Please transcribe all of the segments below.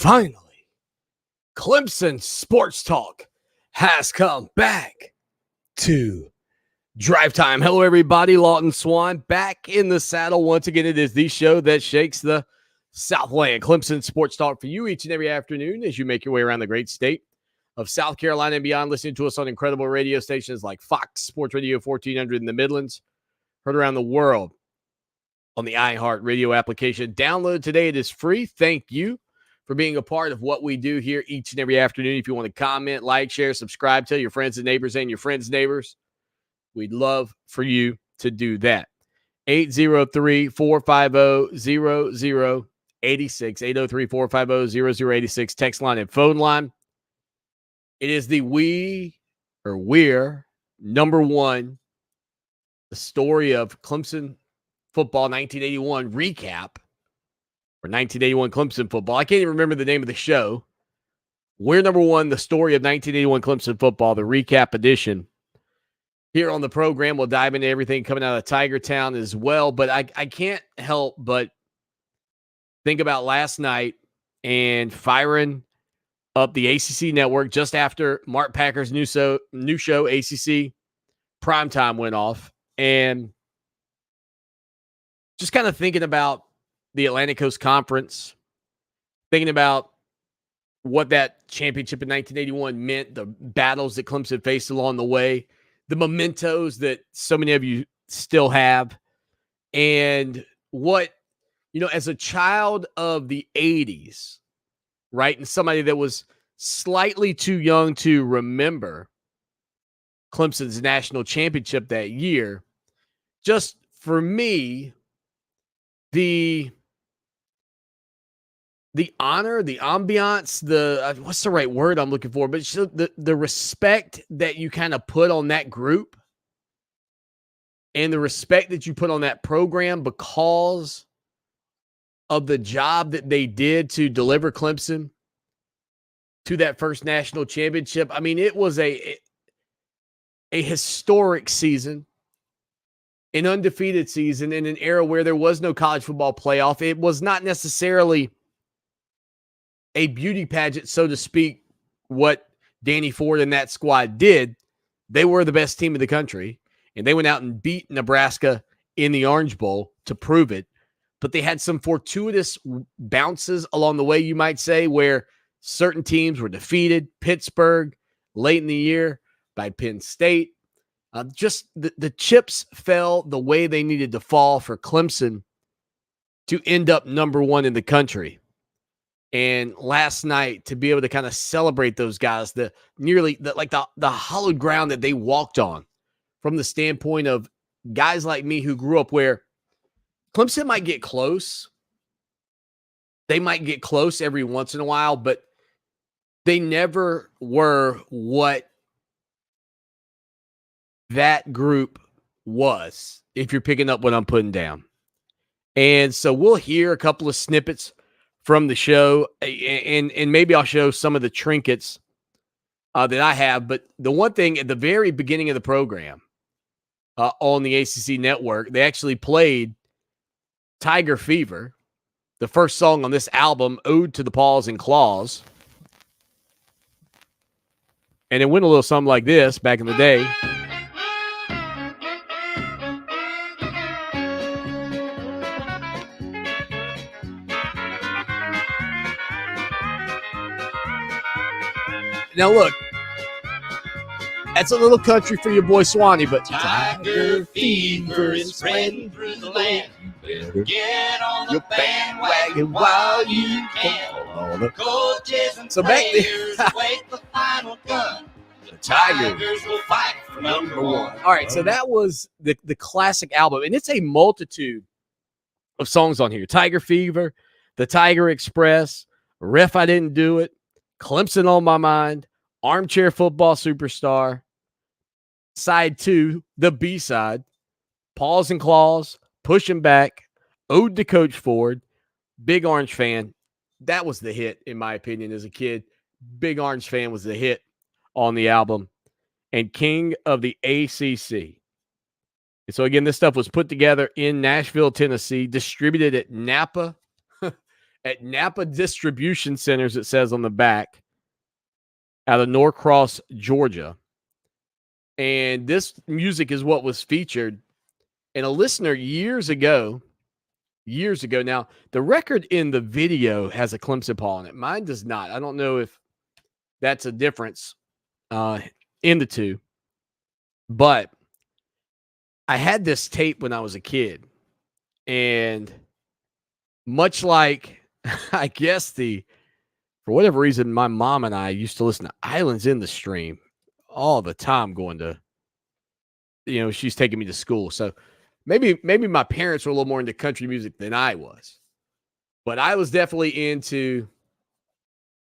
Finally, Clemson Sports Talk has come back to Drive Time. Hello, everybody. Lawton Swan back in the saddle once again. It is the show that shakes the Southland. Clemson Sports Talk for you each and every afternoon as you make your way around the great state of South Carolina and beyond, listening to us on incredible radio stations like Fox Sports Radio 1400 in the Midlands, heard around the world on the iHeart Radio application. Download today. It is free. Thank you for being a part of what we do here each and every afternoon. If you want to comment, like, share, subscribe, tell your friends and neighbors and your friends' neighbors, we'd love for you to do that. 803-450-0086, 803-450-0086, text line and phone line. It is the we're number one, the story of Clemson Football 1981 recap, or 1981 Clemson Football. I can't even remember the name of the show. We're number one, the story of 1981 Clemson Football, the recap edition. Here on the program, we'll dive into everything coming out of Tiger Town as well. But I can't help but think about last night and firing up the ACC network just after Mark Packer's new show, ACC Primetime, went off. And just kind of thinking about the Atlantic Coast Conference, thinking about what that championship in 1981 meant, the battles that Clemson faced along the way, the mementos that so many of you still have, and what, as a child of the 80s, right, and somebody that was slightly too young to remember Clemson's national championship that year, just for me, the honor, the ambiance, what's the right word I'm looking for? But the respect that you kind of put on that group and the respect that you put on that program because of the job that they did to deliver Clemson to that first national championship. I mean, it was a historic season, an undefeated season in an era where there was no college football playoff. It was not necessarily a beauty pageant, so to speak, what Danny Ford and that squad did. They were the best team in the country, and they went out and beat Nebraska in the Orange Bowl to prove it. But they had some fortuitous bounces along the way, you might say, where certain teams were defeated. Pittsburgh late in the year by Penn State. Just the chips fell the way they needed to fall for Clemson to end up number one in the country. And last night, to be able to kind of celebrate those guys, the hallowed ground that they walked on, from the standpoint of guys like me who grew up where Clemson might get close. They might get close every once in a while, but they never were what that group was, if you're picking up what I'm putting down. And so we'll hear a couple of snippets from the show, and maybe I'll show some of the trinkets that I have. But the one thing at the very beginning of the program on the ACC network, they actually played Tiger Fever, the first song on this album, Ode to the Paws and Claws. And it went a little something like this back in the day. Now, look, that's a little country for your boy Swanny, but Tiger fever is spreading through the land. You better get on the bandwagon while you can. Coaches and players await the final gun. The Tigers will fight for number one. All right, so that was the classic album, and it's a multitude of songs on here. Tiger Fever, The Tiger Express, Ref I Didn't Do It, Clemson on My Mind, Armchair Football Superstar, Side 2, the B-side, Paws and Claws, Pushing Back, Ode to Coach Ford, Big Orange Fan. That was the hit, in my opinion, as a kid. Big Orange Fan was the hit on the album. And King of the ACC. And so, again, this stuff was put together in Nashville, Tennessee, distributed at Napa at Napa Distribution Centers, it says on the back, out of Norcross, Georgia. And this music is what was featured. And a listener years ago, now, the record in the video has a Clemson paw on it. Mine does not. I don't know if that's a difference in the two. But I had this tape when I was a kid. And much like, I guess for whatever reason, my mom and I used to listen to Islands in the Stream all the time going to, she's taking me to school. So maybe my parents were a little more into country music than I was. But I was definitely into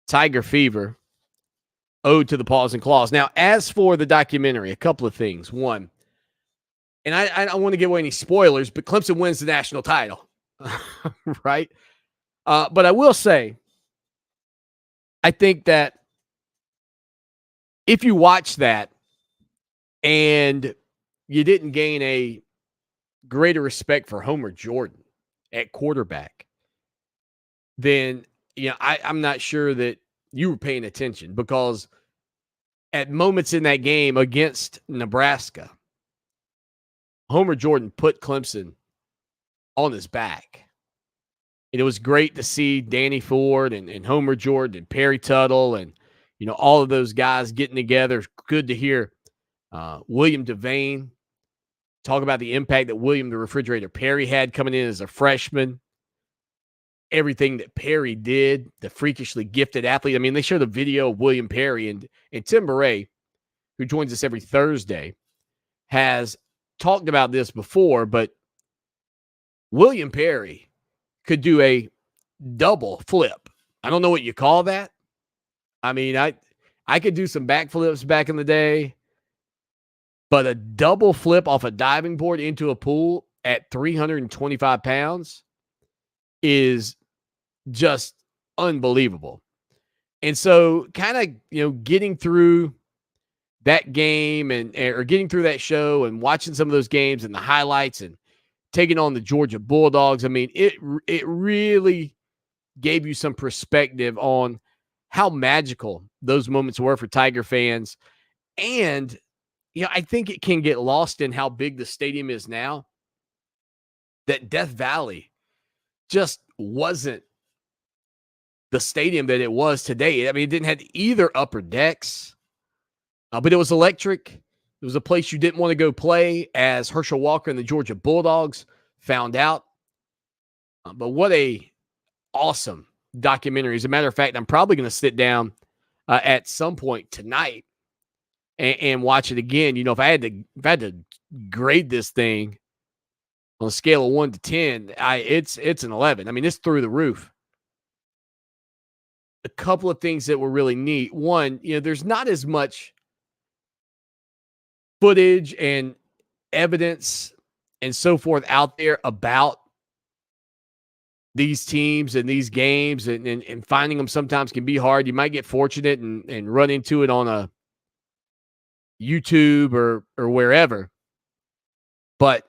Tiger Fever, Ode to the Paws and Claws. Now, as for the documentary, a couple of things. One, and I don't want to give away any spoilers, but Clemson wins the national title, right? But I will say, I think that if you watch that and you didn't gain a greater respect for Homer Jordan at quarterback, then I'm not sure that you were paying attention, because at moments in that game against Nebraska, Homer Jordan put Clemson on his back. And it was great to see Danny Ford and Homer Jordan and Perry Tuttle and, all of those guys getting together. Good to hear William Devane talk about the impact that William the Refrigerator Perry had coming in as a freshman. Everything that Perry did, the freakishly gifted athlete. I mean, they showed a video of William Perry, and Tim Murray, who joins us every Thursday, has talked about this before, but William Perry could do a double flip. I don't know what you call that. I mean, I could do some backflips back in the day, but a double flip off a diving board into a pool at 325 pounds is just unbelievable. And so kind of, getting through that game or getting through that show and watching some of those games and the highlights and taking on the Georgia Bulldogs, I mean, it really gave you some perspective on how magical those moments were for Tiger fans. And, I think it can get lost in how big the stadium is now, that Death Valley just wasn't the stadium that it was today. I mean, it didn't have either upper decks, but it was electric. It was a place you didn't want to go play, as Herschel Walker and the Georgia Bulldogs found out. But what a awesome documentary. As a matter of fact, I'm probably going to sit down at some point tonight and watch it again. If I had to grade this thing on a scale of 1 to 10, it's an 11. I mean, it's through the roof. A couple of things that were really neat. One, there's not as much footage and evidence and so forth out there about these teams and these games, and finding them sometimes can be hard. You might get fortunate and run into it on a YouTube or wherever. But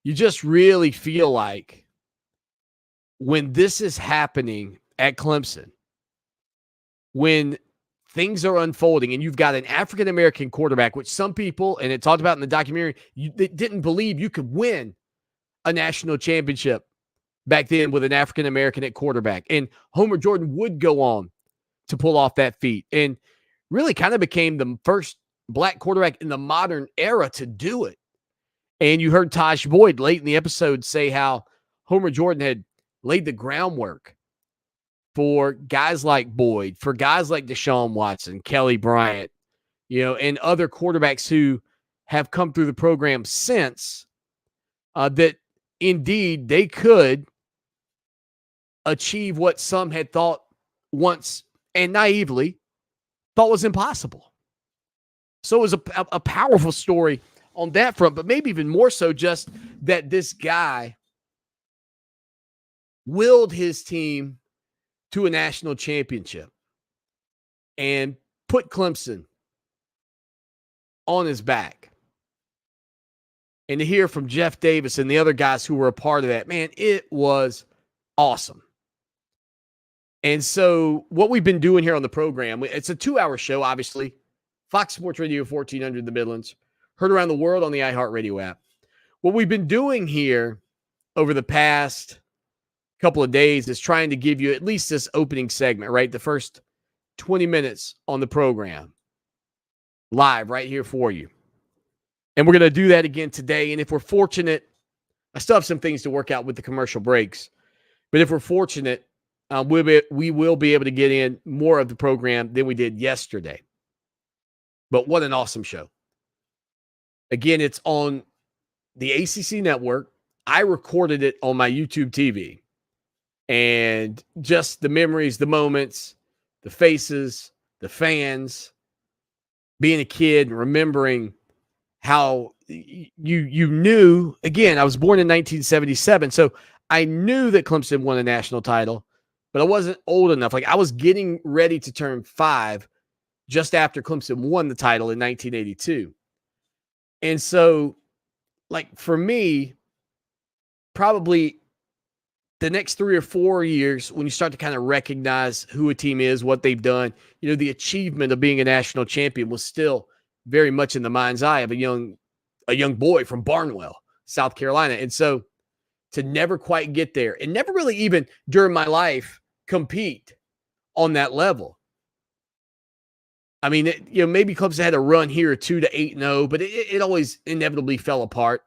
you just really feel like when this is happening at Clemson, when things are unfolding and you've got an African-American quarterback, which some people, and it talked about in the documentary, they didn't believe you could win a national championship back then with an African-American at quarterback. And Homer Jordan would go on to pull off that feat and really kind of became the first black quarterback in the modern era to do it. And you heard Tosh Boyd late in the episode say how Homer Jordan had laid the groundwork for guys like Boyd, for guys like Deshaun Watson, Kelly Bryant, and other quarterbacks who have come through the program since, that indeed they could achieve what some had thought once and naively thought was impossible. So it was a powerful story on that front, but maybe even more so just that this guy willed his team to a national championship and put Clemson on his back. And to hear from Jeff Davis and the other guys who were a part of that, man, it was awesome. And so what we've been doing here on the program, it's a 2-hour show, obviously. Fox Sports Radio 1400 in the Midlands, heard around the world on the iHeartRadio app. What we've been doing here over the past couple of days is trying to give you at least this opening segment, right? The first 20 minutes on the program, live right here for you. And we're going to do that again today. And if we're fortunate, I still have some things to work out with the commercial breaks, but if we're fortunate, we will be able to get in more of the program than we did yesterday. But what an awesome show. Again, it's on the ACC network. I recorded it on my YouTube TV. And just the memories, the moments, the faces, the fans, being a kid, remembering how you knew. Again, I was born in 1977, so I knew that Clemson won a national title, but I wasn't old enough. Like, I was getting ready to turn 5 just after Clemson won the title in 1982. And so, like, for me, probably the next 3 or 4 years, when you start to kind of recognize who a team is, what they've done, the achievement of being a national champion was still very much in the mind's eye of a young boy from Barnwell, South Carolina. And so to never quite get there and never really even during my life compete on that level. I mean, maybe Clemson had a run here or two to 8-0, but it always inevitably fell apart.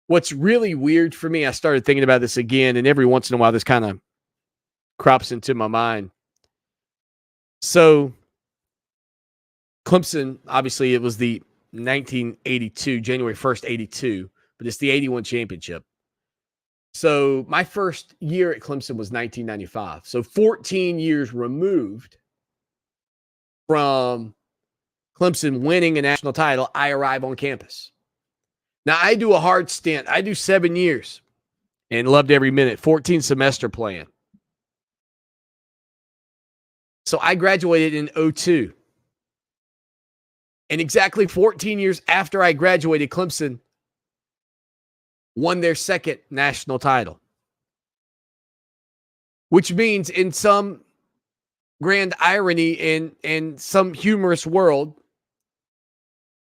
What's really weird for me, I started thinking about this again, and every once in a while this kind of crops into my mind. So Clemson, obviously it was the 1982, January 1st, 82, but it's the 81 championship. So my first year at Clemson was 1995. So 14 years removed from Clemson winning a national title, I arrive on campus. Now, I do a hard stint. I do 7 years and loved every minute, 14 semester plan. So I graduated in 2002. And exactly 14 years after I graduated, Clemson won their second national title. Which means, in some grand irony and some humorous world,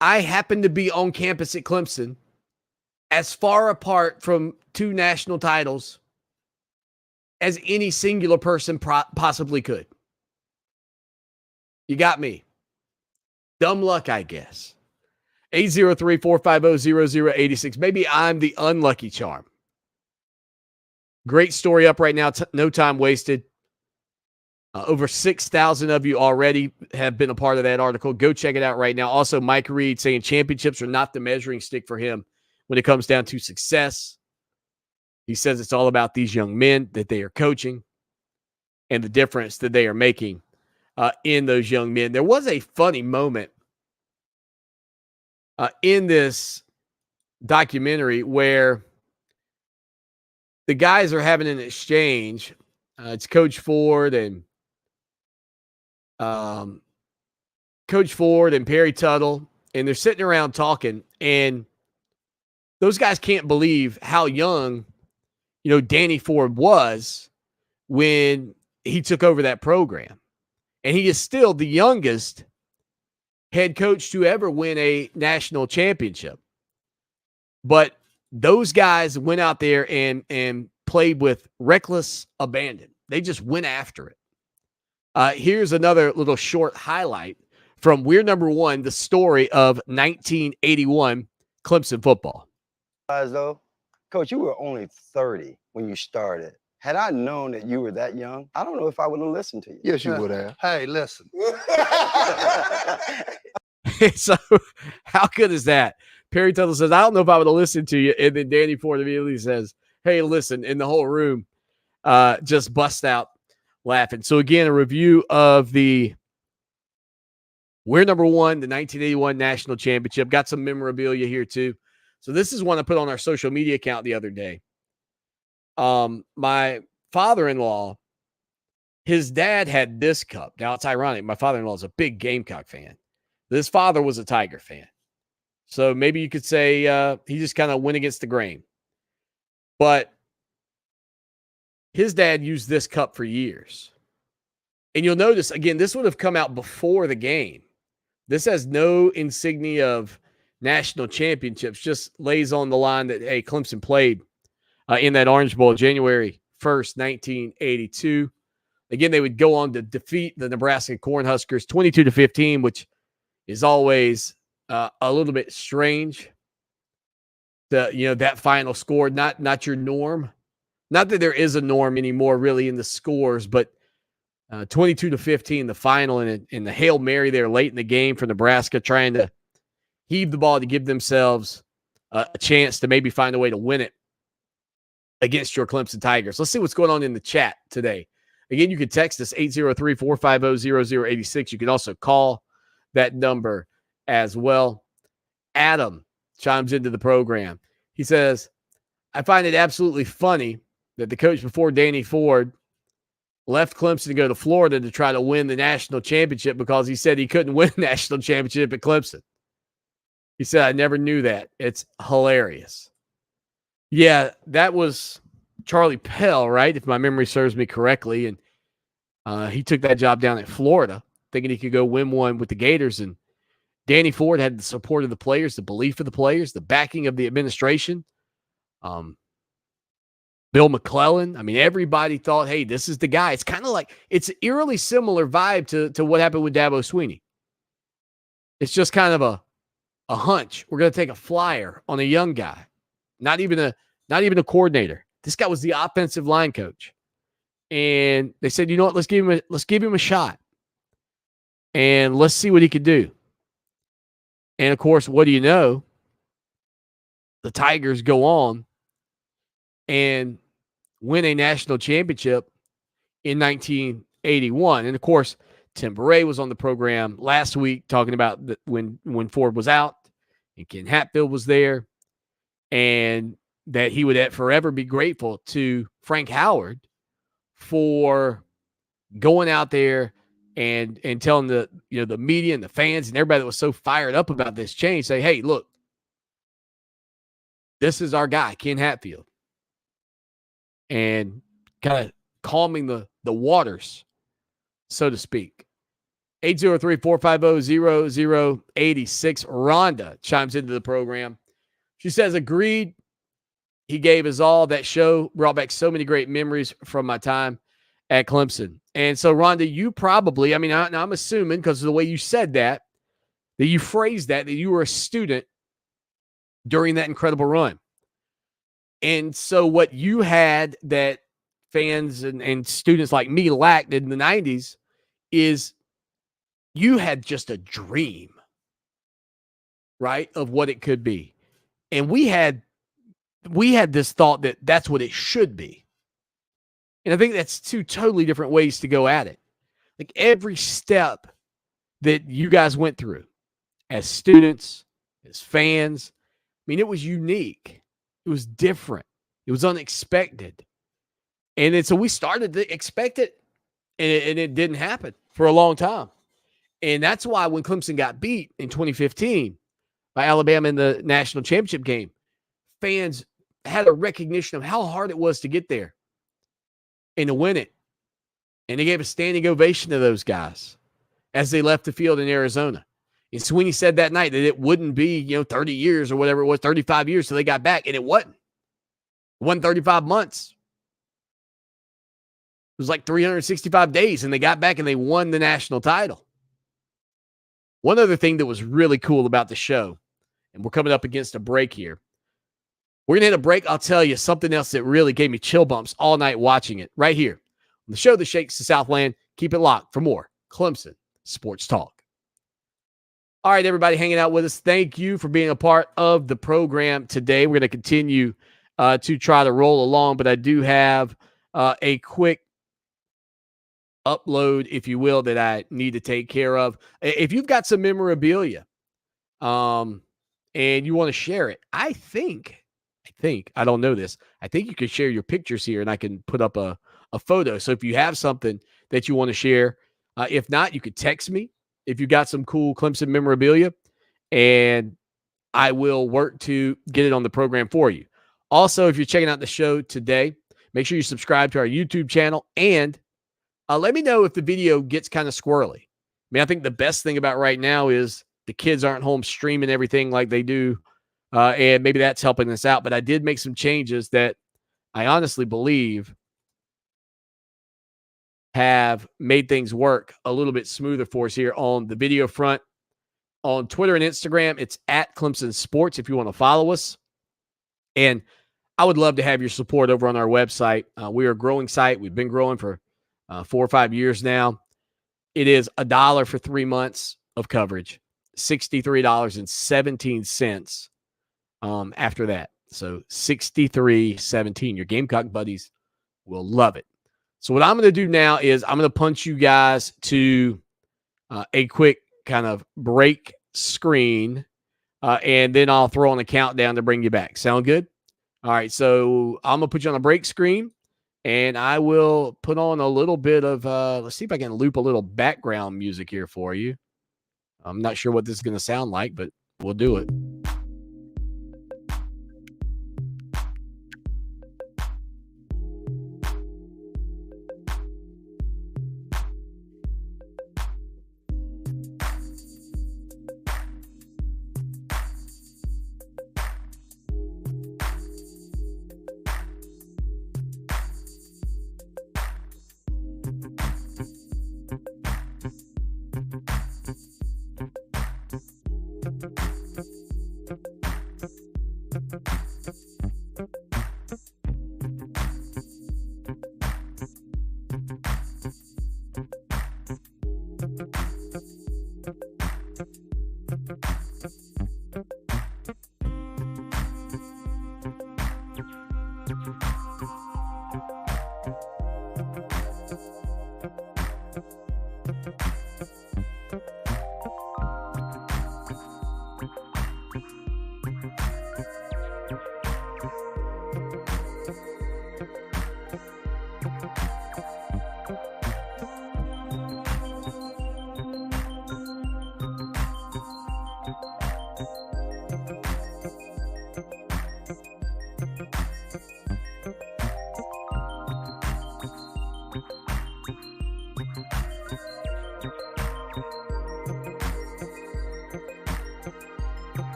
I happened to be on campus at Clemson as far apart from 2 national titles as any singular person possibly could. You got me. Dumb luck, I guess. 803-450-0086. Maybe I'm the unlucky charm. Great story up right now. No time wasted. Over 6,000 of you already have been a part of that article. Go check it out right now. Also, Mike Reed saying championships are not the measuring stick for him when it comes down to success. He says it's all about these young men that they are coaching and the difference that they are making in those young men. There was a funny moment in this documentary where the guys are having an exchange. It's Coach Ford and Perry Tuttle, and they're sitting around talking, and those guys can't believe how young, Danny Ford was when he took over that program. And he is still the youngest head coach to ever win a national championship. But those guys went out there and played with reckless abandon. They just went after it. Here's another little short highlight from We're Number One, the story of 1981 Clemson football. Though, Coach, you were only 30 when you started. Had I known that you were that young, I don't know if I would have listened to you. Yes, you would have. Hey, listen. So how good is that? Perry Tuttle says, I don't know if I would have listened to you. And then Danny Ford immediately says, hey, listen, and the whole room just bust out laughing. So again, a review of the We're Number One, the 1981 National Championship. Got some memorabilia here too. So this is one I put on our social media account the other day. My father-in-law, his dad had this cup. Now it's ironic. My father-in-law is a big Gamecock fan. His father was a Tiger fan. So maybe you could say he just kind of went against the grain. But his dad used this cup for years. And you'll notice, again, this would have come out before the game. This has no insignia of national championships, just lays on the line that, hey, Clemson played in that Orange Bowl January 1st, 1982. Again, they would go on to defeat the Nebraska Cornhuskers 22-15, which is always a little bit strange. That final score, not your norm. Not that there is a norm anymore, really, in the scores, but 22-15, the final, and the Hail Mary there late in the game for Nebraska, trying to heave the ball to give themselves a chance to maybe find a way to win it against your Clemson Tigers. Let's see what's going on in the chat today. Again, you can text us 803-450-0086. You can also call that number as well. Adam chimes into the program. He says, I find it absolutely funny that the coach before Danny Ford left Clemson to go to Florida to try to win the national championship because he said he couldn't win a national championship at Clemson. He said, I never knew that. It's hilarious. Yeah, that was Charlie Pell, right? If my memory serves me correctly. And he took that job down at Florida, thinking he could go win one with the Gators. And Danny Ford had the support of the players, the belief of the players, the backing of the administration. Bill McClellan. I mean, everybody thought, hey, this is the guy. It's kind of like, it's an eerily similar vibe to what happened with Dabo Swinney. It's just kind of a hunch. We're going to take a flyer on a young guy, not even a coordinator. This guy was the offensive line coach. And they said, you know what, let's give him a shot. And let's see what he could do. And of course, what do you know? The Tigers go on and win a national championship in 1981. And of course, Tim Beret was on the program last week talking about when Ford was out and Ken Hatfield was there, and that he would forever be grateful to Frank Howard for going out there and telling the media and the fans and everybody that was so fired up about this change, say, hey, look, this is our guy, Ken Hatfield. And kind of calming the waters, so to speak. 803-450-0086. Rhonda chimes into the program. She says, agreed. He gave us all. That show brought back so many great memories from my time at Clemson. And so, Rhonda, you probably, I'm assuming because of the way you said that you phrased that you were a student during that incredible run. And so what you had that fans and students like me lacked in the 90s is you had just a dream, right, of what it could be. And we had this thought that that's what it should be. And I think that's two totally different ways to go at it. Like every step that you guys went through as students, as fans, it was unique. It was different. It was unexpected. And so we started to expect it, and it didn't happen for a long time. And that's why when Clemson got beat in 2015 by Alabama in the national championship game, fans had a recognition of how hard it was to get there and to win it. And they gave a standing ovation to those guys as they left the field in Arizona. And Swanny said that night that it wouldn't be, 30 years or whatever it was, 35 years till they got back. And it wasn't. It wasn't 35 months. It was like 365 days, and they got back and they won the national title. One other thing that was really cool about the show, and we're coming up against a break here. We're going to hit a break. I'll tell you something else that really gave me chill bumps all night watching it right here on the show that shakes the Southland. Keep it locked for more Clemson Sports Talk. All right, everybody hanging out with us, thank you for being a part of the program today. We're going to continue to try to roll along, but I do have a quick upload, if you will, that I need to take care of. If you've got some memorabilia and you want to share it, I think, I don't know this, I think you can share your pictures here and I can put up a photo. So if you have something that you want to share, if not, you could text me if you got some cool Clemson memorabilia, and I will work to get it on the program for you. Also, if you're checking out the show today, Make sure you subscribe to our YouTube channel, and let me know if the video gets kind of squirrely. I mean, I think the best thing about right now is the kids aren't home streaming everything like they do, and maybe that's helping us out. But I did make some changes that I honestly believe have made things work a little bit smoother for us here on the video front. On Twitter and Instagram, it's at Clemson Sports if you want to follow us. And I would love to have your support over on our website. We are a growing site. We've been growing for 4 or 5 years now. It is $1 for 3 months of coverage, $63.17 after that. So $63.17. Your Gamecock buddies will love it. So what I'm going to do now is I'm going to punch you guys to a quick kind of break screen, and then I'll throw on a countdown to bring you back. Sound good? All right, so I'm going to put you on a break screen, and I will put on a little bit of, let's see if I can loop a little background music here for you. I'm not sure what this is going to sound like, but we'll do it.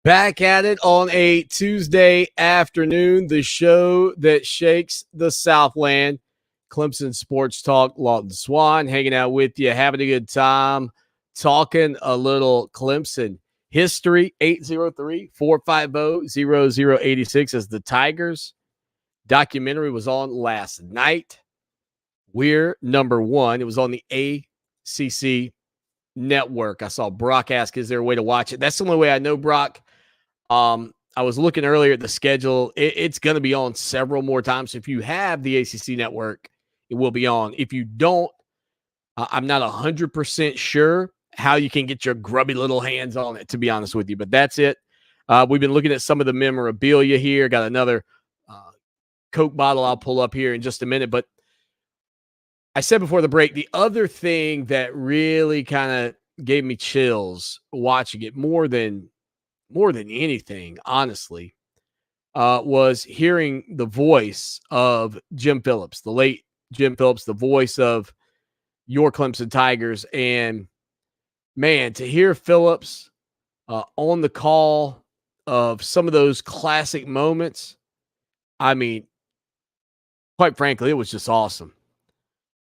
Back at it on a Tuesday afternoon, the show that shakes the Southland. Clemson Sports Talk, Lawton Swan, hanging out with you, having a good time, talking a little Clemson history. 803-450-0086 as the Tigers documentary was on last night. We're number one. It was on the ACC network. I saw Brock ask, is there a way to watch it? That's the only way I know, Brock. I was looking earlier at the schedule. It's going to be on several more times. If you have the ACC network, it will be on. If you don't, I'm not 100% sure how you can get your grubby little hands on it, to be honest with you. But that's it. We've been looking at some of the memorabilia here. Got another Coke bottle I'll pull up here in just a minute. But I said before the break, the other thing that really kind of gave me chills watching it more than anything, honestly, was hearing the voice of Jim Phillips, the late Jim Phillips, the voice of your Clemson Tigers. And, man, to hear Phillips on the call of some of those classic moments, I mean, quite frankly, it was just awesome.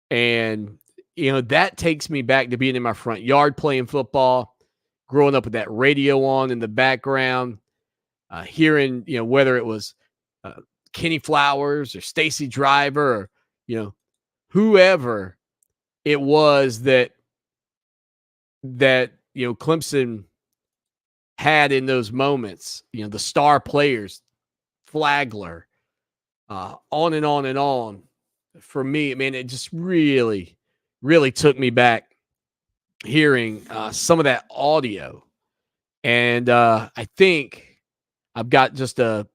And, you know, that takes me back to being in my front yard playing football, growing up with that radio on in the background, hearing, you know, whether it was Kenny Flowers or Stacy Driver or, you know, whoever it was that, you know, Clemson had in those moments, you know, the star players, Flagler, on and on and on. For me, man, it just really, really took me back hearing some of that audio. And I think I've got just a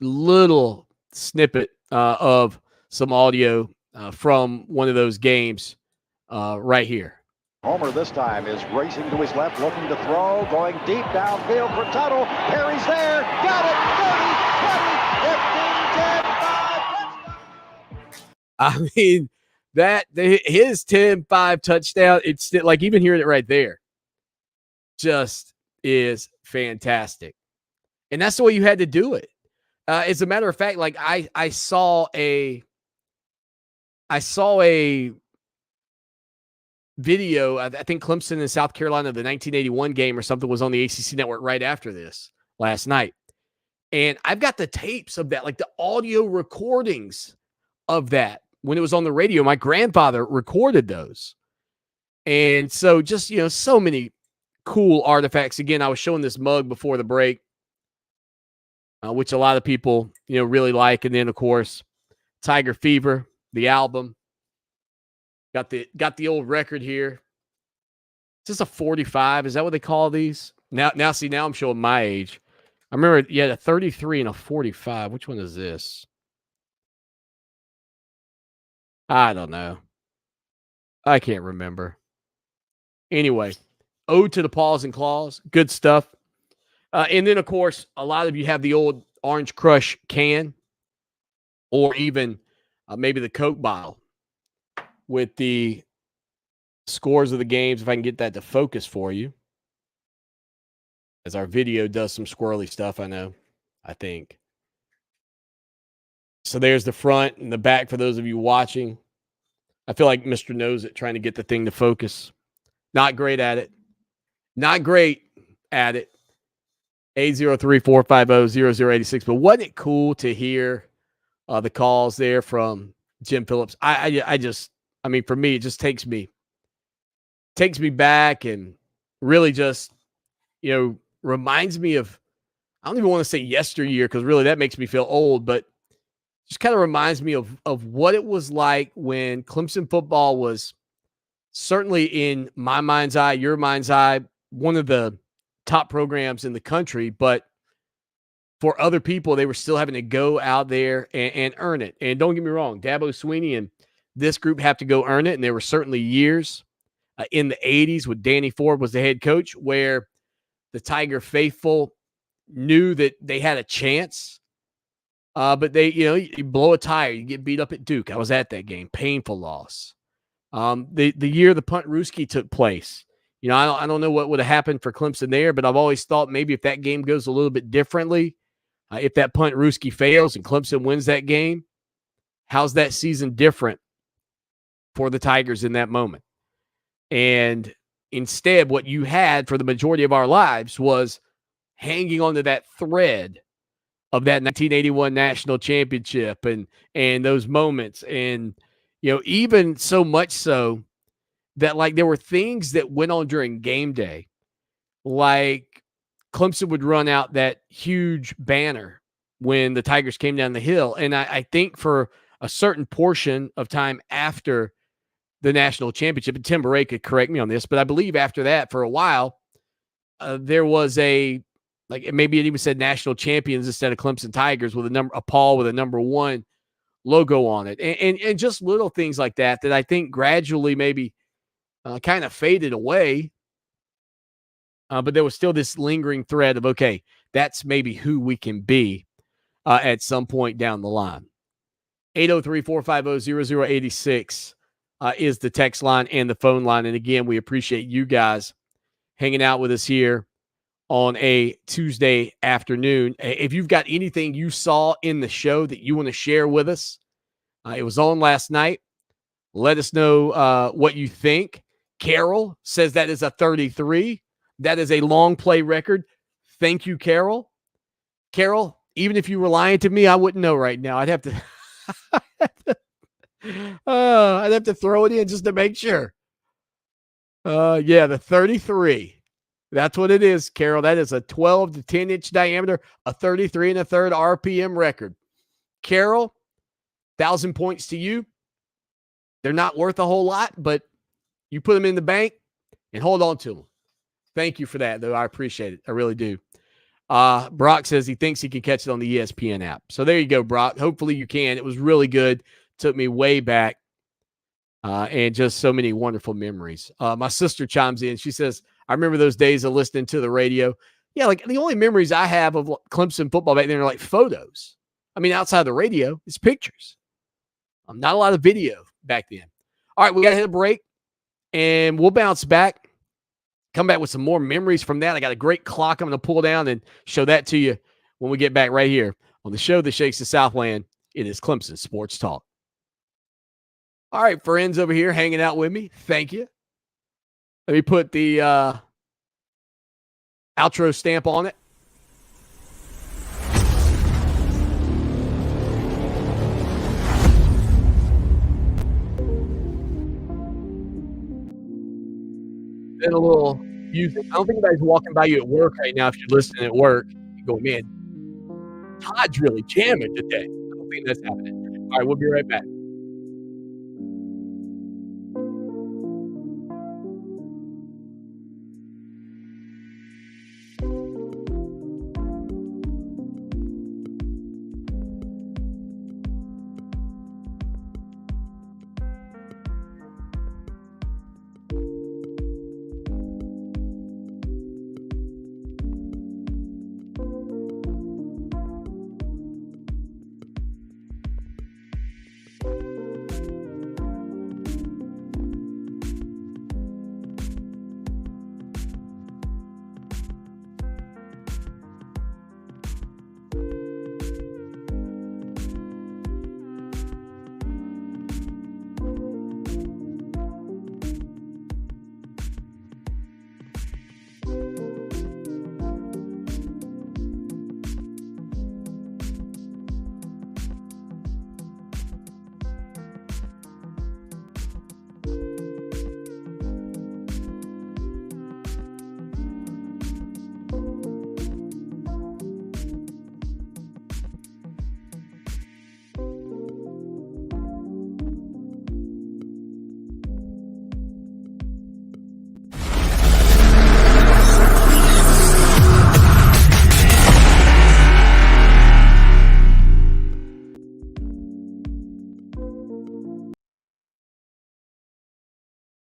little snippet of some audio from one of those games right here. Homer this time is racing to his left, looking to throw, going deep downfield for Tuttle. Perry's there, got it, 30, 20, 15, 10, 5, touchdown. I mean, his 10-5 touchdown, it's still, like, even hearing it right there just is fantastic. And that's the way you had to do it. As a matter of fact, like I saw a video, I think Clemson in South Carolina, the 1981 game or something, was on the ACC network right after this last night. And I've got the tapes of that, like the audio recordings of that when it was on the radio. My grandfather recorded those. And so just, you know, so many cool artifacts. Again, I was showing this mug before the break, which a lot of people, you know, really like. And then, of course, Tiger Fever, the album. Got the old record here. Is this a 45? Is that what they call these? Now I'm showing my age. I remember, yeah, a 33 and a 45. Which one is this? I don't know. I can't remember. Anyway, Ode to the Paws and Claws. Good stuff. And then, of course, a lot of you have the old Orange Crush can or even maybe the Coke bottle. with the scores of the games, if I can get that to focus for you. As our video does some squirrely stuff, I think. So there's the front and the back for those of you watching. I feel like Mr. Knows It trying to get the thing to focus. Not great at it. Not great at it. 803-450-0086. But wasn't it cool to hear the calls there from Jim Phillips? I mean, for me, it just takes me back and really just, reminds me of, I don't even want to say yesteryear because really that makes me feel old, but just kind of reminds me of what it was like when Clemson football was certainly in my mind's eye, your mind's eye, one of the top programs in the country, but for other people, they were still having to go out there and earn it. And don't get me wrong, Dabo Swanny and this group have to go earn it. And there were certainly years in the 80s with Danny Ford was the head coach where the Tiger faithful knew that they had a chance. But they, you blow a tire, you get beat up at Duke. I was at that game. Painful loss. The year the punt Ruski took place, I don't know what would have happened for Clemson there, but I've always thought maybe if that game goes a little bit differently, if that punt Ruski fails and Clemson wins that game, how's that season different for the Tigers in that moment? And instead, what you had for the majority of our lives was hanging onto that thread of that 1981 national championship and those moments. And, even so much so that like there were things that went on during game day, like Clemson would run out that huge banner when the Tigers came down the hill. And I think for a certain portion of time after the national championship, and Tim Beret could correct me on this, but I believe after that for a while, there was maybe it even said national champions instead of Clemson Tigers with a paw with a number 1 logo on it. And just little things like that I think gradually maybe kind of faded away. But there was still this lingering thread of, okay, that's maybe who we can be at some point down the line. 803-450-0086 is the text line and the phone line. And again, we appreciate you guys hanging out with us here on a Tuesday afternoon. If you've got anything you saw in the show that you want to share with us, it was on last night. Let us know what you think. Carol says that is a 33. That is a long play record. Thank you, Carol. Carol, even if you were lying to me, I wouldn't know right now. I'd have to I'd have to throw it in just to make sure. Yeah, the 33. That's what it is, Carol. That is a 12 to 10-inch diameter, a 33 and a third RPM record. Carol, 1,000 points to you. They're not worth a whole lot, but you put them in the bank and hold on to them. Thank you for that, though. I appreciate it. I really do. Brock says he thinks he can catch it on the ESPN app. So there you go, Brock. Hopefully you can. It was really good. Took me way back. And just so many wonderful memories. My sister chimes in. She says, I remember those days of listening to the radio. Yeah, like the only memories I have of Clemson football back then are like photos. I mean, outside the radio, it's pictures. Not a lot of video back then. All right, we got to hit a break, and we'll bounce back. Come back with some more memories from that. I got a great clock I'm going to pull down and show that to you when we get back right here on the show that shakes the Southland. It is Clemson Sports Talk. All right, friends over here hanging out with me. Thank you. Let me put the outro stamp on it. Then a little music. I don't think anybody's walking by you at work right now if you're listening at work. You go, man, Todd's really jamming today. I don't think that's happening. All right, we'll be right back.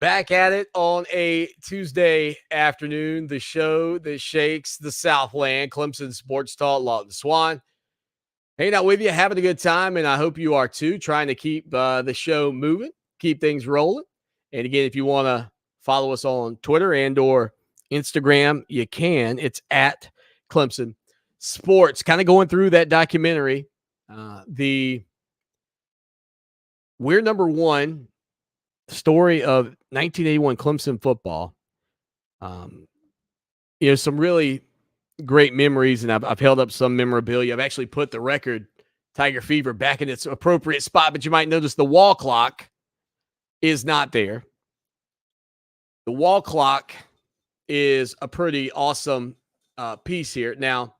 Back at it on a Tuesday afternoon, the show that shakes the Southland, Clemson Sports Talk, Lawton Swan. Hanging out with you, having a good time, and I hope you are too, trying to keep the show moving, keep things rolling. And again, if you want to follow us on Twitter and or Instagram, you can. It's at Clemson Sports. Kind of going through that documentary, the We're Number One story of 1981 Clemson football. Some really great memories, and I've held up some memorabilia. I've actually put the record Tiger Fever back in its appropriate spot, but you might notice the wall clock is not there. The wall clock is a pretty awesome piece here. Now,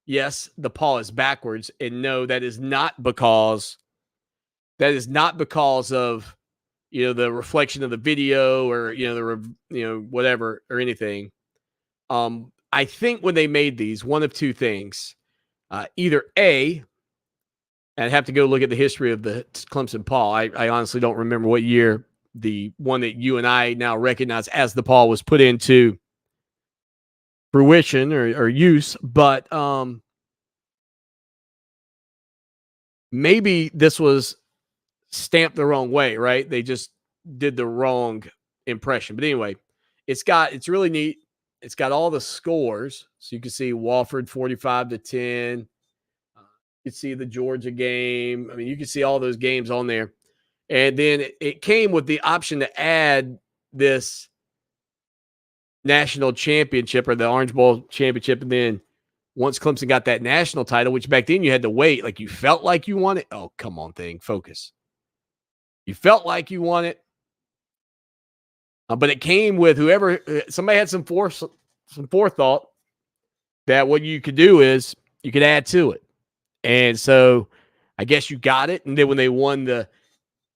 yes, the paw is backwards, and no, that is not because of the reflection of the video or whatever or anything. I think when they made these, one of two things, either A, I'd have to go look at the history of the Clemson paw. I honestly don't remember what year the one that you and I now recognize as the paw was put into fruition or use, but maybe this was stamped the wrong way, right? They just did the wrong impression. But anyway, it's really neat. It's got all the scores. So you can see Wofford 45-10. You can see the Georgia game. I mean, you can see all those games on there. And then it came with the option to add this national championship or the Orange Bowl championship. And then once Clemson got that national title, which back then you had to wait, like you felt like you won it. Oh, come on, thing. Focus. You felt like you won it. But it came with somebody had some forethought that what you could do is you could add to it. And so I guess you got it. And then when they won the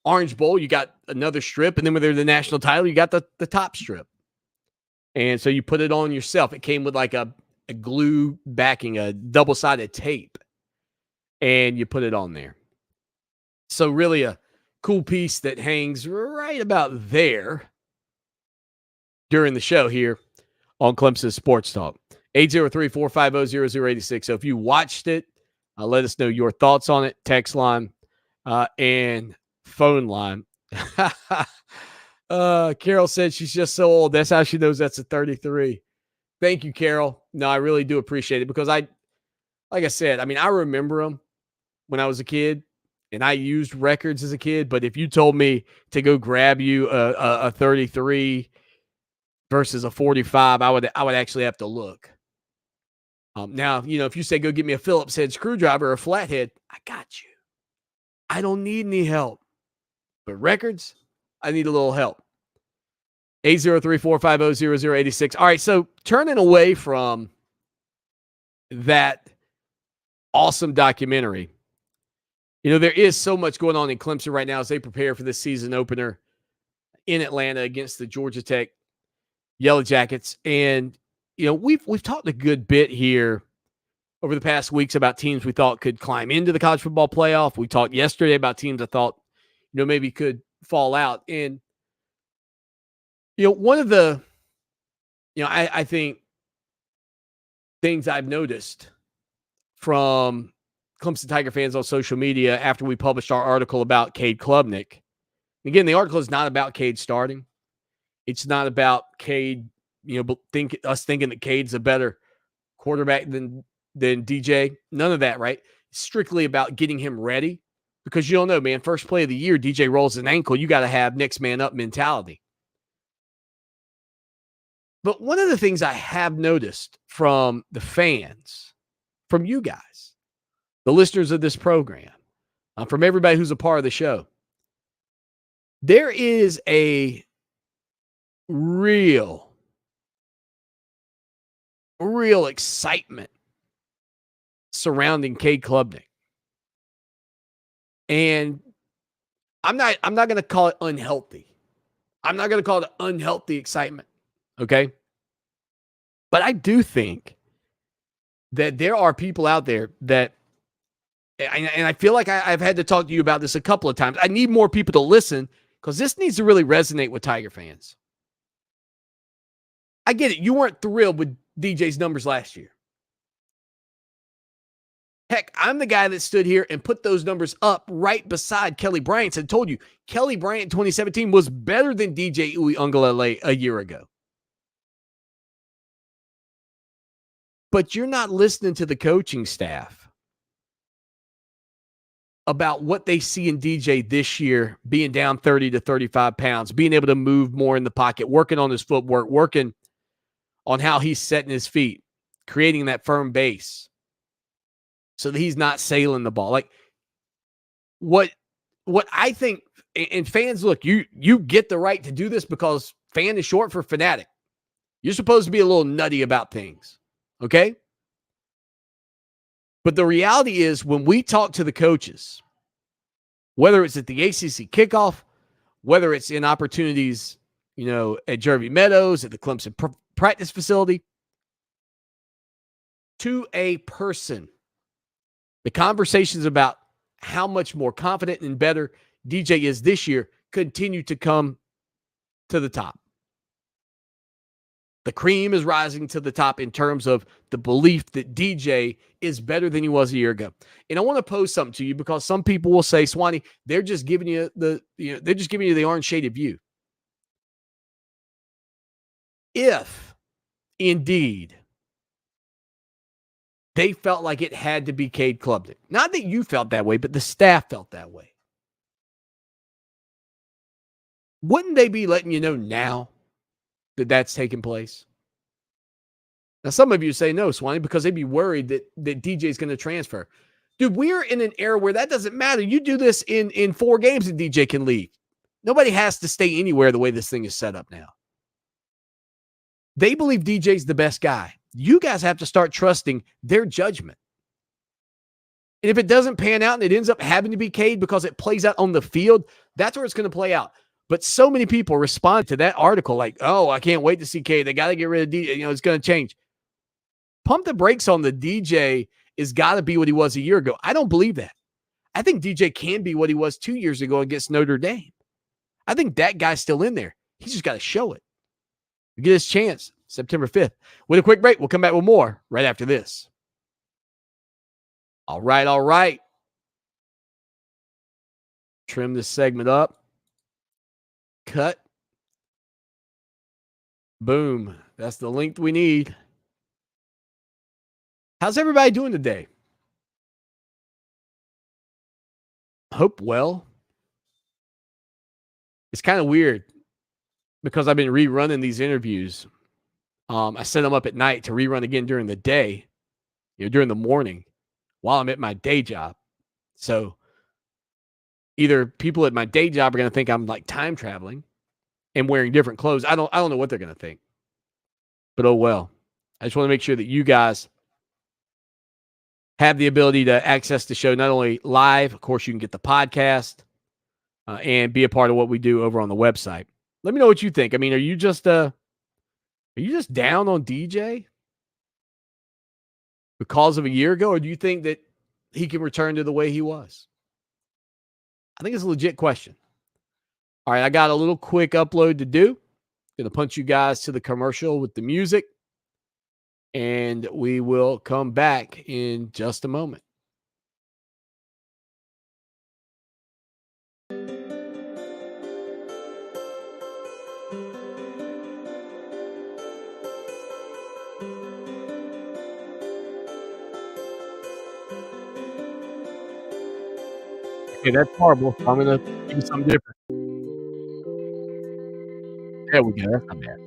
Orange Bowl, you got another strip. And then when they're the national title, you got the top strip. And so you put it on yourself. It came with like a glue backing, a double-sided tape. And you put it on there. So really a cool piece that hangs right about there during the show here on Clemson Sports Talk. 803-450-0086. So if you watched it, let us know your thoughts on it. Text line and phone line. Carol said she's just so old. That's how she knows that's a 33. Thank you, Carol. No, I really do appreciate it because like I said, I mean, I remember them when I was a kid and I used records as a kid. But if you told me to go grab you a 33 versus a 45, I would actually have to look. Now, if you say go get me a Phillips head screwdriver or a flathead, I got you. I don't need any help. But records, I need a little help. 803-450-0086. All right, so turning away from that awesome documentary, there is so much going on in Clemson right now as they prepare for the season opener in Atlanta against the Georgia Tech Yellow Jackets. And, we've talked a good bit here over the past weeks about teams we thought could climb into the college football playoff. We talked yesterday about teams I thought, maybe could fall out. And, one of the, I think things I've noticed from Clemson Tiger fans on social media after we published our article about Cade Klubnik. Again, the article is not about Cade starting. It's not about Cade, thinking that Cade's a better quarterback than DJ. None of that, right? It's strictly about getting him ready because you don't know, man. First play of the year, DJ rolls an ankle. You got to have next man up mentality. But one of the things I have noticed from the fans, from you guys, the listeners of this program, from everybody who's a part of the show, there is a real excitement surrounding Cade Klubnik. And I'm not going to call it unhealthy. I'm not going to call it unhealthy excitement. Okay? But I do think that there are people out there that, and I feel like I've had to talk to you about this a couple of times. I need more people to listen because this needs to really resonate with Tiger fans. I get it. You weren't thrilled with DJ's numbers last year. Heck, I'm the guy that stood here and put those numbers up right beside Kelly Bryant's and told you Kelly Bryant in 2017 was better than DJ Uiagalelei a year ago. But you're not listening to the coaching staff about what they see in DJ this year, being down 30 to 35 pounds, being able to move more in the pocket, working on his footwork, working on how he's setting his feet, creating that firm base so that he's not sailing the ball. Like what I think, and fans, look, you get the right to do this because fan is short for fanatic. You're supposed to be a little nutty about things, okay? But the reality is when we talk to the coaches, whether it's at the ACC kickoff, whether it's in opportunities, at Jervey Meadows, at the Clemson practice facility, to a person, the conversations about how much more confident and better DJ is this year continue to come to the top. The cream is rising to the top in terms of the belief that DJ is better than he was a year ago. And I want to pose something to you because some people will say, Swanny, they're just giving you the orange shaded view. If indeed they felt like it had to be Cade Klubnik, not that you felt that way, but the staff felt that way, wouldn't they be letting you know now that that's taking place? Now, some of you say no, Swanny, because they'd be worried that DJ is going to transfer. Dude, we're in an era where that doesn't matter. You do this in 4 games and DJ can leave. Nobody has to stay anywhere the way this thing is set up now. They believe DJ's the best guy. You guys have to start trusting their judgment. And if it doesn't pan out and it ends up having to be Cade because it plays out on the field, that's where it's going to play out. But so many people respond to that article like, oh, I can't wait to see Cade. They got to get rid of DJ. It's going to change. Pump the brakes on the DJ is got to be what he was a year ago. I don't believe that. I think DJ can be what he was 2 years ago against Notre Dame. I think that guy's still in there. He's just got to show it. You get his chance September 5th. With a quick break, we'll come back with more right after this. All right. Trim this segment up. Cut. Boom. That's the length we need. How's everybody doing today? Hope well. It's kind of weird because I've been rerunning these interviews. I set them up at night to rerun again during the day, during the morning while I'm at my day job. So either people at my day job are going to think I'm like time traveling and wearing different clothes. I don't know what they're going to think, but oh well. I just want to make sure that you guys have the ability to access the show not only live, of course, you can get the podcast and be a part of what we do over on the website. Let me know what you think. I mean, are you just down on DJ because of a year ago, or do you think that he can return to the way he was? I think it's a legit question. All right, I got a little quick upload to do. Going to punch you guys to the commercial with the music, and we will come back in just a moment. Okay, that's horrible. I'm going to give you something different. There we go. That's not bad.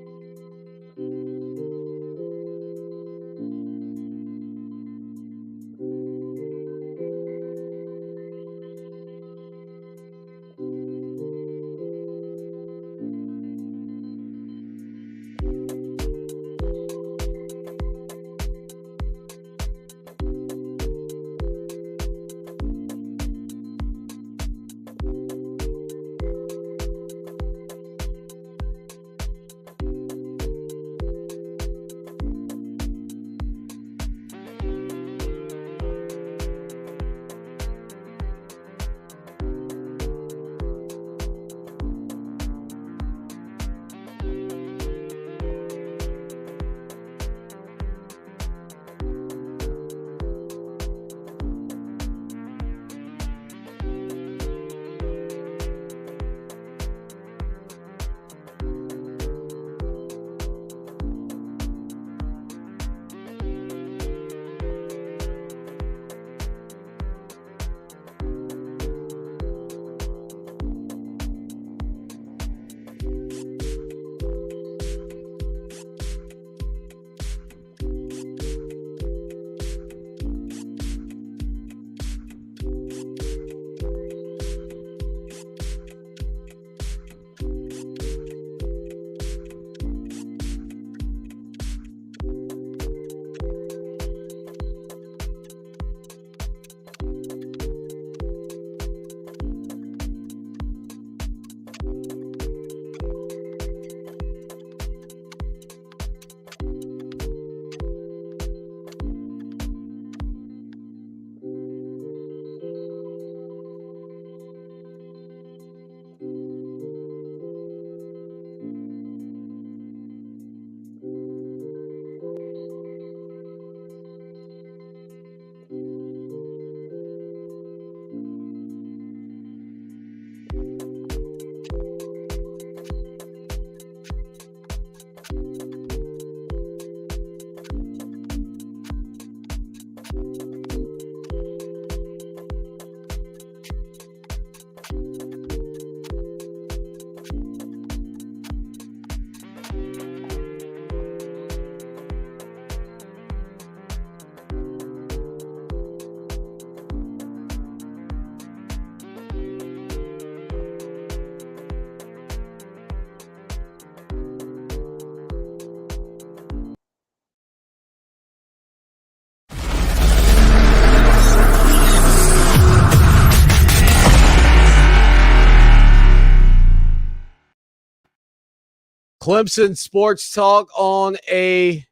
Clemson Sports Talk on a,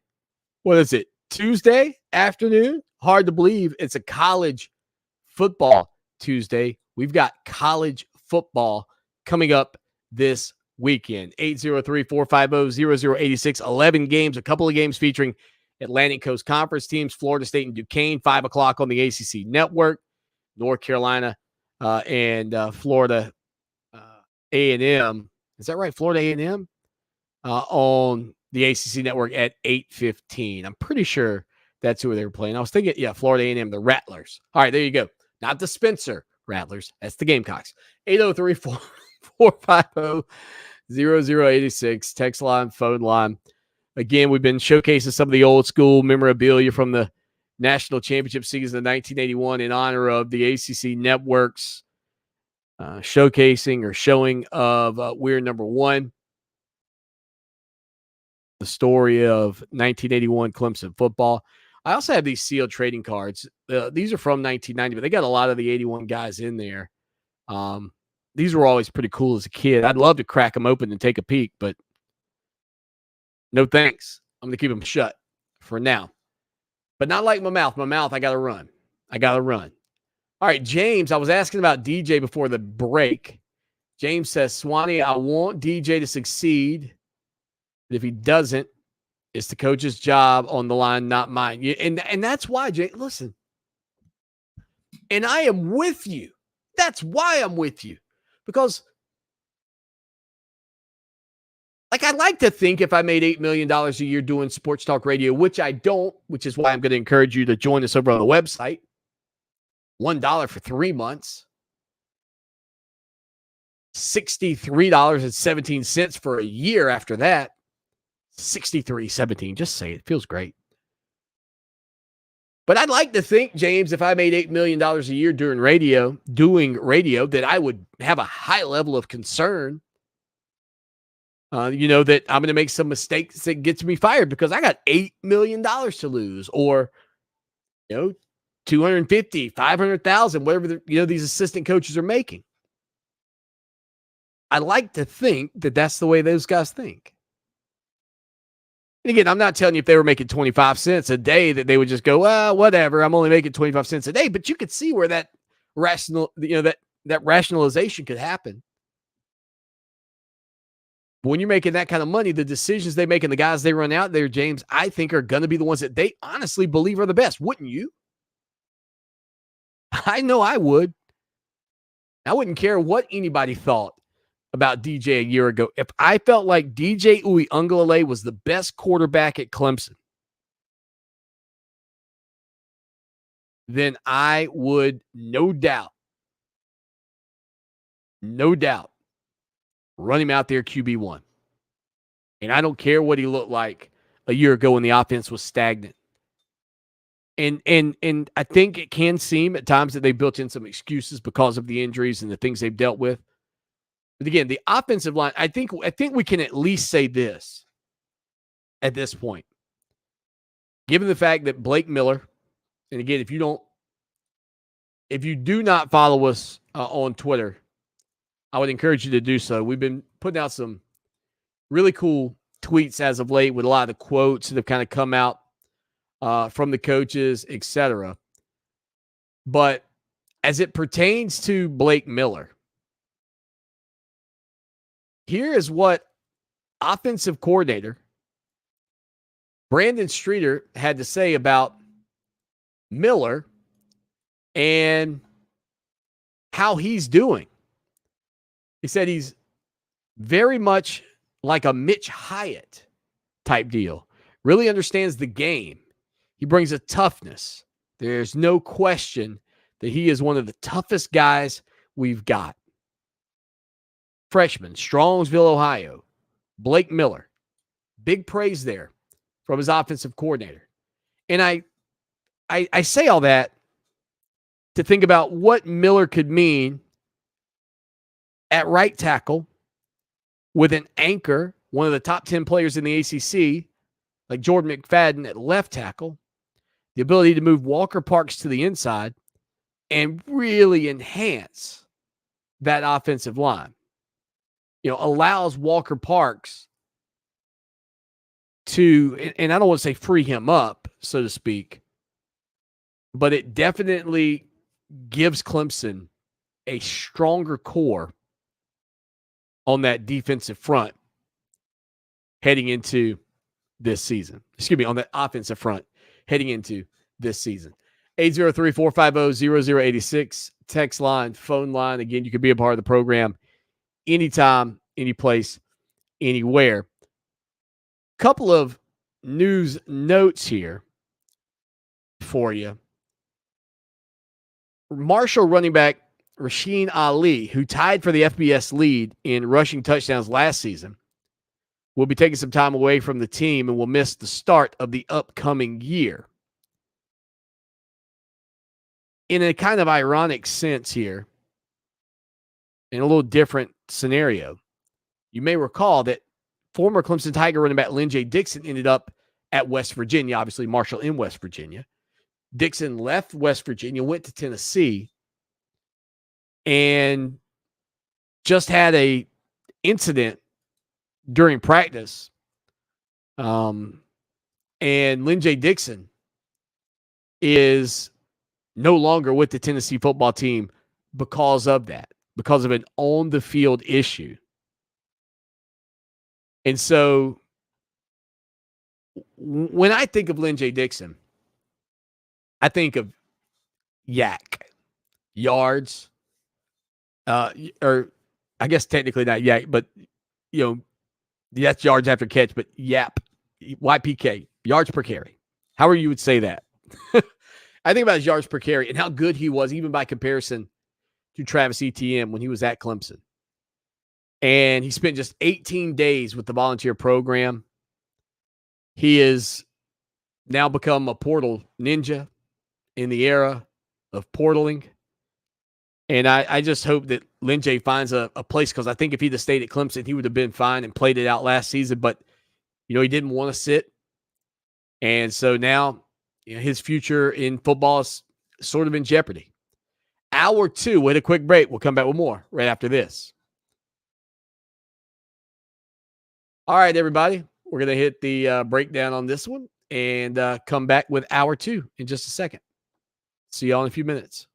Tuesday afternoon? Hard to believe it's a college football Tuesday. We've got college football coming up this weekend. 803-450-0086. 11 games, a couple of games featuring Atlantic Coast Conference teams, Florida State and Duquesne, 5 o'clock on the ACC Network. North Carolina and Florida A&M. Is that right? Florida A&M on the ACC Network at 8:15. I'm pretty sure that's who they were playing. I was thinking, Florida A&M, the Rattlers. All right, there you go. Not the Spencer Rattlers. That's the Gamecocks. 803-450-0086. Text line, phone line. Again, we've been showcasing some of the old school memorabilia from the national championship season of 1981 in honor of the ACC Network's showcasing or showing of We're Number One, the story of 1981 Clemson football. I also have these sealed trading cards. These are from 1990, but they got a lot of the 81 guys in there. These were always pretty cool as a kid. I'd love to crack them open and take a peek, but no thanks. I'm going to keep them shut for now. But not like my mouth. My mouth, I got to run. All right, James, I was asking about DJ before the break. James says, Swanny, I want DJ to succeed. But if he doesn't, it's the coach's job on the line, not mine. And that's why, James, listen. And I am with you. That's why I'm with you. Because I'd like to think if I made $8 million a year doing sports talk radio, which I don't, which is why I'm going to encourage you to join us over on the website. $1 for 3 months. $63.17 for a year after that. $63.17. Just say it. It feels great. But I'd like to think, James, if I made $8 million a year doing radio, that I would have a high level of concern. That I'm going to make some mistakes that gets me fired because I got $8 million to lose, or, 250, 500,000, whatever, these assistant coaches are making. I like to think that that's the way those guys think. And again, I'm not telling you if they were making 25 cents a day that they would just go, well, whatever, I'm only making 25 cents a day. But you could see where that that rationalization could happen. But when you're making that kind of money, the decisions they make and the guys they run out there, James, I think are going to be the ones that they honestly believe are the best. Wouldn't you? I know I would. I wouldn't care what anybody thought about DJ a year ago. If I felt like DJ Uiagalelei was the best quarterback at Clemson, then I would no doubt, run him out there QB1. And I don't care what he looked like a year ago when the offense was stagnant. And I think it can seem at times that they built in some excuses because of the injuries and the things they've dealt with. But again, the offensive line, I think we can at least say this at this point. Given the fact that Blake Miller, and again, if you do not follow us on Twitter, I would encourage you to do so. We've been putting out some really cool tweets as of late with a lot of the quotes that have kind of come out from the coaches, etc. But as it pertains to Blake Miller, here is what offensive coordinator Brandon Streeter had to say about Miller and how he's doing. He said he's very much like a Mitch Hyatt type deal. Really understands the game. He brings a toughness. There's no question that he is one of the toughest guys we've got. Freshman, Strongsville, Ohio, Blake Miller. Big praise there from his offensive coordinator. And I say all that to think about what Miller could mean at right tackle with an anchor, one of the top 10 players in the ACC, like Jordan McFadden at left tackle, the ability to move Walker Parks to the inside and really enhance that offensive line. Allows Walker Parks and I don't want to say free him up, so to speak, but it definitely gives Clemson a stronger core on that defensive front heading into this season. Excuse me, on that offensive front heading into this season. 803-450-0086, text line, phone line. Again, you can be a part of the program anytime, any place, anywhere. Couple of news notes here for you. Marshall running back Rasheen Ali, who tied for the FBS lead in rushing touchdowns last season, will be taking some time away from the team and will miss the start of the upcoming year. In a kind of ironic sense here, in a little different scenario, you may recall that former Clemson Tiger running back Lynn J. Dixon ended up at West Virginia, obviously Marshall in West Virginia. Dixon left West Virginia, went to Tennessee, and just had a incident during practice. And Lynn J. Dixon is no longer with the Tennessee football team because of that, because of an on-the-field issue. And so when I think of Lynn J. Dixon, I think of yak, yards, or I guess technically not yak, but, that's yards after catch, but YAP, YPK, yards per carry. However you would say that. I think about his yards per carry and how good he was, even by comparison to Travis Etienne when he was at Clemson. And he spent just 18 days with the volunteer program. He has now become a portal ninja in the era of portaling. And I just hope that Lynn J finds a place, because I think if he'd have stayed at Clemson, he would have been fine and played it out last season. But, he didn't want to sit. And so now his future in football is sort of in jeopardy. Hour 2, we'll hit a quick break. We'll come back with more right after this. All right, everybody. We're going to hit the breakdown on this one and come back with hour 2 in just a second. See y'all in a few minutes.